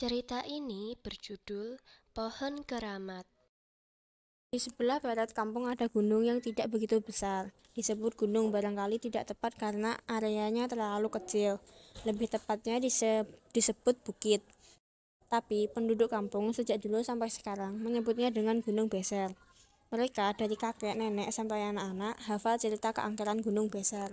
Cerita ini berjudul Pohon Keramat. Di sebelah barat kampung ada gunung yang tidak begitu besar. Disebut gunung barangkali tidak tepat karena areanya terlalu kecil. Lebih tepatnya disebut bukit. Tapi penduduk kampung sejak dulu sampai sekarang menyebutnya dengan Gunung Beser. Mereka dari kakek, nenek, sampai anak-anak hafal cerita keangkeran Gunung Beser.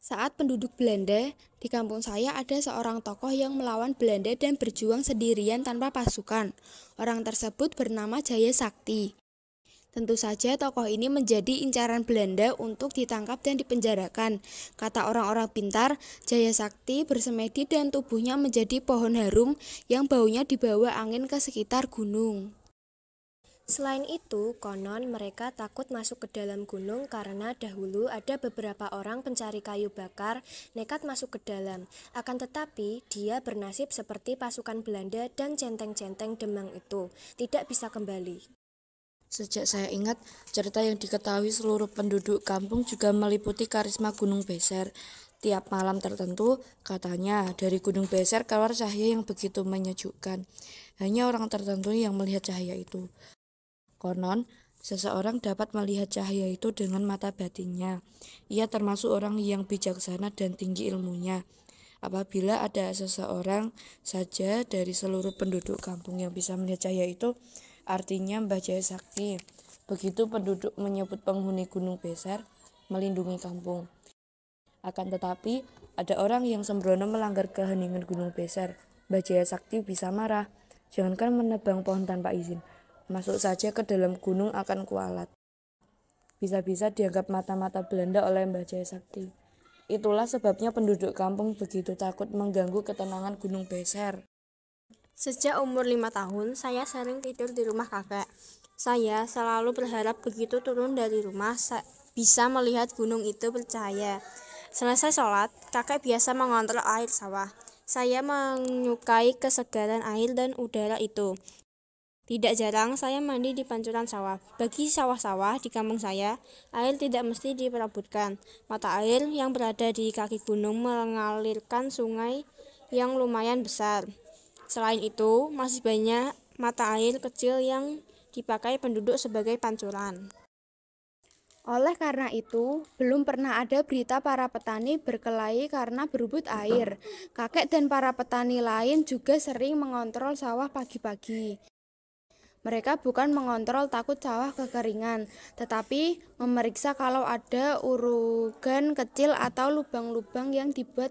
Saat penduduk Belanda, di kampung saya ada seorang tokoh yang melawan Belanda dan berjuang sendirian tanpa pasukan. Orang tersebut bernama Jaya Sakti. Tentu saja tokoh ini menjadi incaran Belanda untuk ditangkap dan dipenjarakan. Kata orang-orang pintar, Jaya Sakti bersemedi dan tubuhnya menjadi pohon harum yang baunya dibawa angin ke sekitar gunung. Selain itu, konon mereka takut masuk ke dalam gunung karena dahulu ada beberapa orang pencari kayu bakar nekat masuk ke dalam. Akan tetapi, dia bernasib seperti pasukan Belanda dan centeng-centeng Demang itu, tidak bisa kembali. Sejak saya ingat, cerita yang diketahui seluruh penduduk kampung juga meliputi karisma Gunung Beser. Tiap malam tertentu, katanya dari Gunung Beser keluar cahaya yang begitu menyejukkan. Hanya orang tertentu yang melihat cahaya itu. Konon, seseorang dapat melihat cahaya itu dengan mata batinnya. Ia termasuk orang yang bijaksana dan tinggi ilmunya. Apabila ada seseorang saja dari seluruh penduduk kampung yang bisa melihat cahaya itu, artinya Mbah Jaya Sakti. Begitu penduduk menyebut penghuni Gunung Beser melindungi kampung. Akan tetapi, ada orang yang sembrono melanggar keheningan Gunung Beser. Mbah Jaya Sakti bisa marah. Jangankan menebang pohon tanpa izin, masuk saja ke dalam gunung akan kualat. Bisa-bisa dianggap mata-mata Belanda oleh Mbah Jaya Sakti. Itulah sebabnya penduduk kampung begitu takut mengganggu ketenangan Gunung Beser. Sejak umur 5 tahun, saya sering tidur di rumah kakek. Saya selalu berharap begitu turun dari rumah, bisa melihat gunung itu bercahaya. Selesai sholat, kakek biasa mengontrol air sawah. Saya menyukai kesegaran air dan udara itu. Tidak jarang saya mandi di pancuran sawah. Bagi sawah-sawah di kampung saya, air tidak mesti diperebutkan. Mata air yang berada di kaki gunung mengalirkan sungai yang lumayan besar. Selain itu, masih banyak mata air kecil yang dipakai penduduk sebagai pancuran. Oleh karena itu, belum pernah ada berita para petani berkelahi karena berebut air. Kakek dan para petani lain juga sering mengontrol sawah pagi-pagi. Mereka bukan mengontrol takut sawah kekeringan, tetapi memeriksa kalau ada urugan kecil atau lubang-lubang yang dibuat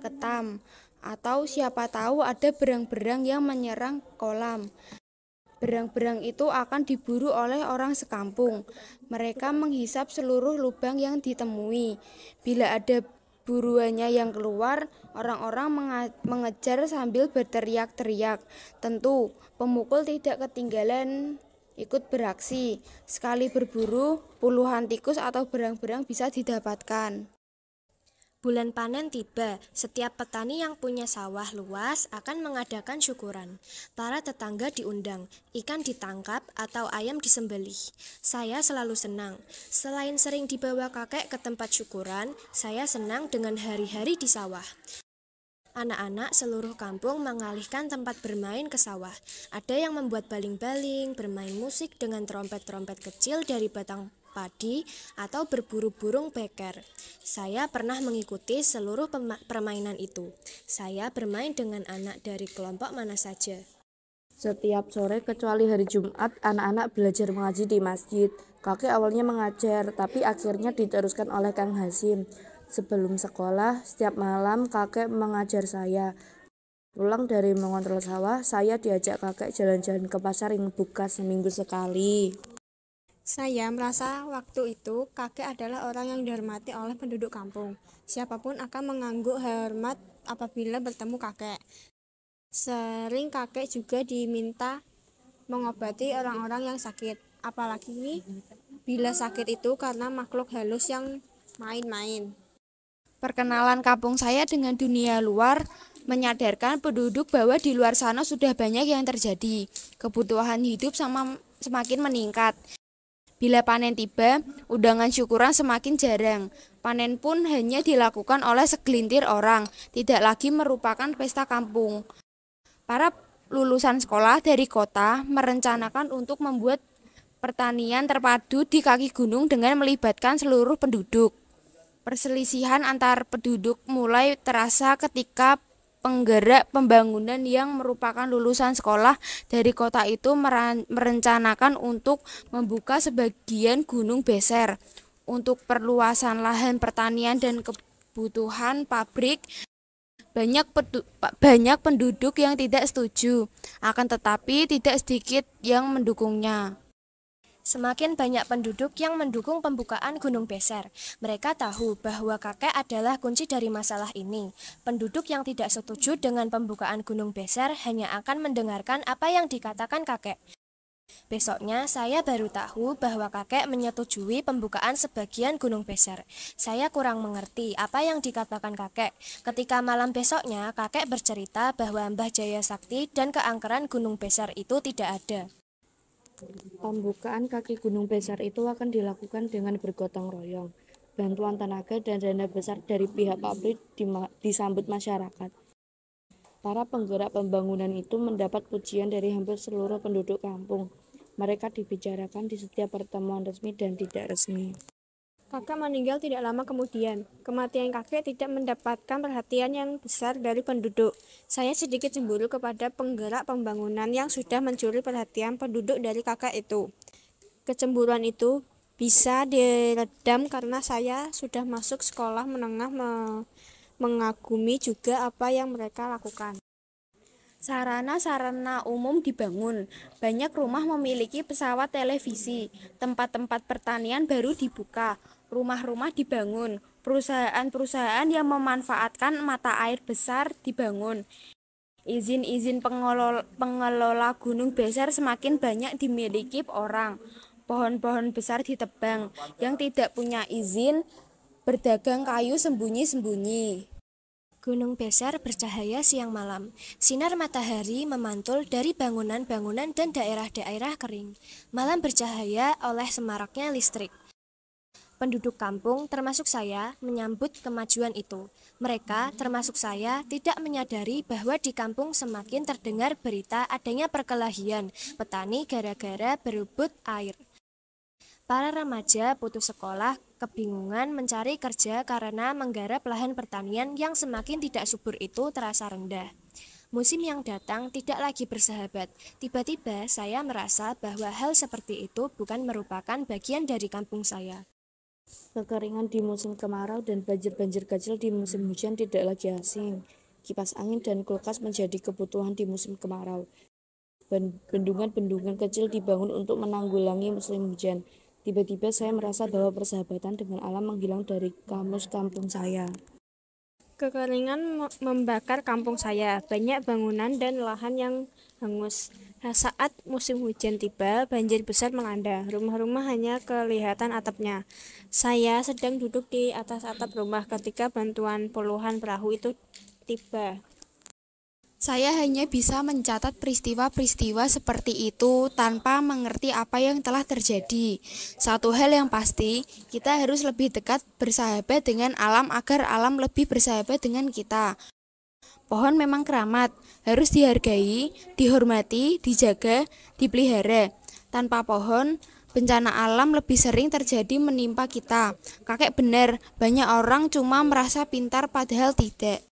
ketam, atau siapa tahu ada berang-berang yang menyerang kolam. Berang-berang itu akan diburu oleh orang sekampung. Mereka menghisap seluruh lubang yang ditemui. Bila ada buruannya yang keluar, orang-orang mengejar sambil berteriak-teriak. Tentu, pemukul tidak ketinggalan ikut beraksi. Sekali berburu, puluhan tikus atau berang-berang bisa didapatkan. Bulan panen tiba, setiap petani yang punya sawah luas akan mengadakan syukuran. Para tetangga diundang, ikan ditangkap atau ayam disembelih. Saya selalu senang. Selain sering dibawa kakek ke tempat syukuran, saya senang dengan hari-hari di sawah. Anak-anak seluruh kampung mengalihkan tempat bermain ke sawah. Ada yang membuat baling-baling, bermain musik dengan trompet-trompet kecil dari batang padi, atau berburu burung beker. Saya pernah mengikuti seluruh permainan itu. Saya bermain dengan anak dari kelompok mana saja. Setiap sore kecuali hari Jumat, anak-anak belajar mengaji di masjid. Kakek awalnya mengajar, tapi akhirnya diteruskan oleh Kang Hasim. Sebelum sekolah, setiap malam kakek mengajar saya. Pulang dari mengontrol sawah, saya diajak kakek jalan-jalan ke pasar yang buka seminggu sekali. Saya merasa waktu itu kakek adalah orang yang dihormati oleh penduduk kampung. Siapapun akan mengangguk hormat apabila bertemu kakek. Sering kakek juga diminta mengobati orang-orang yang sakit. Apalagi bila sakit itu karena makhluk halus yang main-main. Perkenalan kampung saya dengan dunia luar menyadarkan penduduk bahwa di luar sana sudah banyak yang terjadi. Kebutuhan hidup semakin meningkat. Bila panen tiba, undangan syukuran semakin jarang. Panen pun hanya dilakukan oleh segelintir orang, tidak lagi merupakan pesta kampung. Para lulusan sekolah dari kota merencanakan untuk membuat pertanian terpadu di kaki gunung dengan melibatkan seluruh penduduk. Perselisihan antar penduduk mulai terasa ketika penggerak pembangunan yang merupakan lulusan sekolah dari kota itu merencanakan untuk membuka sebagian gunung beser untuk perluasan lahan pertanian dan kebutuhan pabrik. Banyak penduduk yang tidak setuju, akan tetapi tidak sedikit yang mendukungnya. Semakin banyak penduduk yang mendukung pembukaan Gunung Beser. Mereka tahu bahwa kakek adalah kunci dari masalah ini. Penduduk yang tidak setuju dengan pembukaan Gunung Beser hanya akan mendengarkan apa yang dikatakan kakek. Besoknya saya baru tahu bahwa kakek menyetujui pembukaan sebagian Gunung Beser. Saya kurang mengerti apa yang dikatakan kakek. Ketika malam besoknya, kakek bercerita bahwa Mbah Jaya Sakti dan keangkeran Gunung Beser itu tidak ada. Pembukaan kaki Gunung Beser itu akan dilakukan dengan bergotong royong. Bantuan tenaga dan dana besar dari pihak pabrik disambut masyarakat. Para penggerak pembangunan itu mendapat pujian dari hampir seluruh penduduk kampung. Mereka dibicarakan di setiap pertemuan resmi dan tidak resmi. Kakek meninggal tidak lama kemudian. Kematian kakek tidak mendapatkan perhatian yang besar dari penduduk. Saya sedikit cemburu kepada penggerak pembangunan yang sudah mencuri perhatian penduduk dari kakek itu. Kecemburuan itu bisa diredam karena saya sudah masuk sekolah menengah mengagumi juga apa yang mereka lakukan. Sarana-sarana umum dibangun, banyak rumah memiliki pesawat televisi, tempat-tempat pertanian baru dibuka, rumah-rumah dibangun, perusahaan-perusahaan yang memanfaatkan mata air besar dibangun. Izin-izin pengelola Gunung Beser semakin banyak dimiliki orang. Pohon-pohon besar ditebang, yang tidak punya izin berdagang kayu sembunyi-sembunyi. Gunung Beser bercahaya siang malam. Sinar matahari memantul dari bangunan-bangunan dan daerah-daerah kering. Malam bercahaya oleh semaraknya listrik. Penduduk kampung, termasuk saya, menyambut kemajuan itu. Mereka, termasuk saya, tidak menyadari bahwa di kampung semakin terdengar berita adanya perkelahian petani gara-gara berebut air. Para remaja putus sekolah kebingungan mencari kerja karena menggarap lahan pertanian yang semakin tidak subur itu terasa rendah. Musim yang datang tidak lagi bersahabat. Tiba-tiba saya merasa bahwa hal seperti itu bukan merupakan bagian dari kampung saya. Kekeringan di musim kemarau dan banjir-banjir kecil di musim hujan tidak lagi asing. Kipas angin dan kulkas menjadi kebutuhan di musim kemarau. Bendungan-bendungan kecil dibangun untuk menanggulangi musim hujan. Tiba-tiba saya merasa bahwa persahabatan dengan alam menghilang dari kamus kampung saya. Kekeringan membakar kampung saya, banyak bangunan dan lahan yang hangus. Saat musim hujan tiba, banjir besar melanda, rumah-rumah hanya kelihatan atapnya. Saya sedang duduk di atas atap rumah ketika bantuan puluhan perahu itu tiba. Saya hanya bisa mencatat peristiwa-peristiwa seperti itu tanpa mengerti apa yang telah terjadi. Satu hal yang pasti, kita harus lebih dekat bersahabat dengan alam agar alam lebih bersahabat dengan kita. Pohon memang keramat, harus dihargai, dihormati, dijaga, dipelihara. Tanpa pohon, bencana alam lebih sering terjadi menimpa kita. Kakek benar, banyak orang cuma merasa pintar padahal tidak.